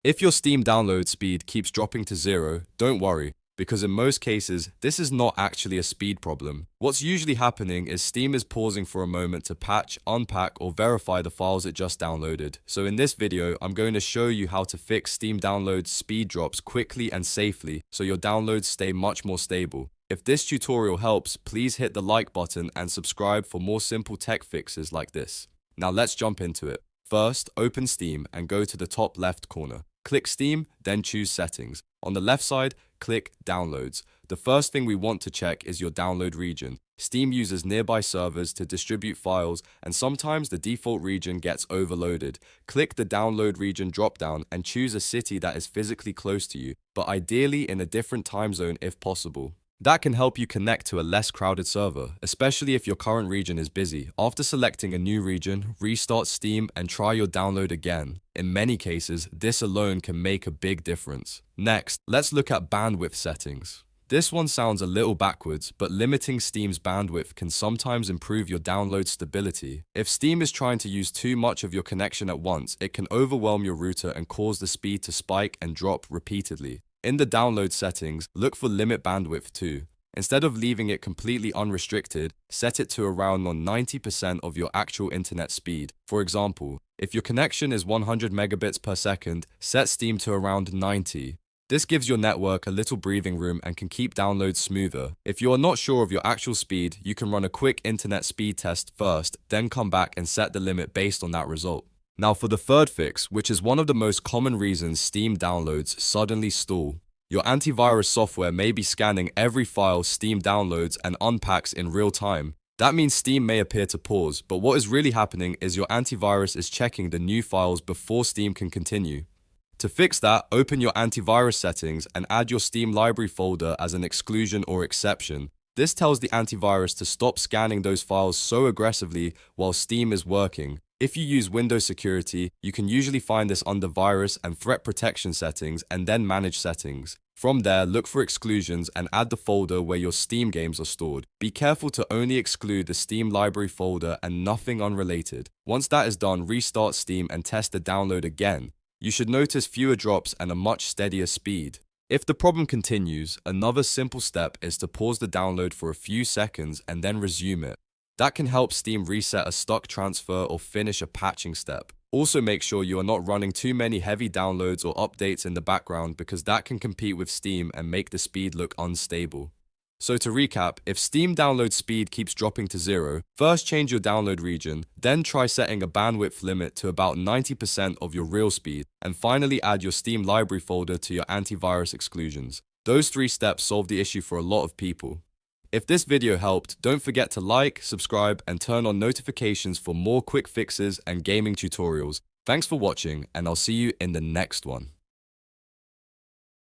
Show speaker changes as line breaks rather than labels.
If your Steam download speed keeps dropping to zero, don't worry, because in most cases, this is not actually a speed problem. What's usually happening is Steam is pausing for a moment to patch, unpack, or verify the files it just downloaded. So in this video, I'm going to show you how to fix Steam download speed drops quickly and safely so your downloads stay much more stable. If this tutorial helps, please hit the like button and subscribe for more simple tech fixes like this. Now let's jump into it. First, open Steam and go to the top left corner. Click Steam, then choose Settings. On the left side, click Downloads. The first thing we want to check is your download region. Steam uses nearby servers to distribute files, and sometimes the default region gets overloaded. Click the Download Region dropdown and choose a city that is physically close to you, but ideally in a different time zone if possible. That can help you connect to a less crowded server, especially if your current region is busy. After selecting a new region, restart Steam and try your download again. In many cases, this alone can make a big difference. Next, let's look at bandwidth settings. This one sounds a little backwards, but limiting Steam's bandwidth can sometimes improve your download stability. If Steam is trying to use too much of your connection at once, it can overwhelm your router and cause the speed to spike and drop repeatedly. In the download settings, look for limit bandwidth too. Instead of leaving it completely unrestricted, set it to around 90% of your actual internet speed. For example, if your connection is 100 megabits per second, set Steam to around 90. This gives your network a little breathing room and can keep downloads smoother. If you are not sure of your actual speed, you can run a quick internet speed test first, then come back and set the limit based on that result. Now for the third fix, which is one of the most common reasons Steam downloads suddenly stall. Your antivirus software may be scanning every file Steam downloads and unpacks in real time. That means Steam may appear to pause, but what is really happening is your antivirus is checking the new files before Steam can continue. To fix that, open your antivirus settings and add your Steam library folder as an exclusion or exception. This tells the antivirus to stop scanning those files so aggressively while Steam is working. If you use Windows security, you can usually find this under Virus and Threat Protection settings and then Manage settings. From there, look for exclusions and add the folder where your Steam games are stored. Be careful to only exclude the Steam library folder and nothing unrelated. Once that is done, restart Steam and test the download again. You should notice fewer drops and a much steadier speed. If the problem continues, another simple step is to pause the download for a few seconds and then resume it. That can help Steam reset a stock transfer or finish a patching step. Also make sure you are not running too many heavy downloads or updates in the background because that can compete with Steam and make the speed look unstable. So to recap, if Steam download speed keeps dropping to zero, first change your download region, then try setting a bandwidth limit to about 90% of your real speed, and finally add your Steam library folder to your antivirus exclusions. Those 3 steps solve the issue for a lot of people. If this video helped, don't forget to like, subscribe, and turn on notifications for more quick fixes and gaming tutorials. Thanks for watching, and I'll see you in the next one.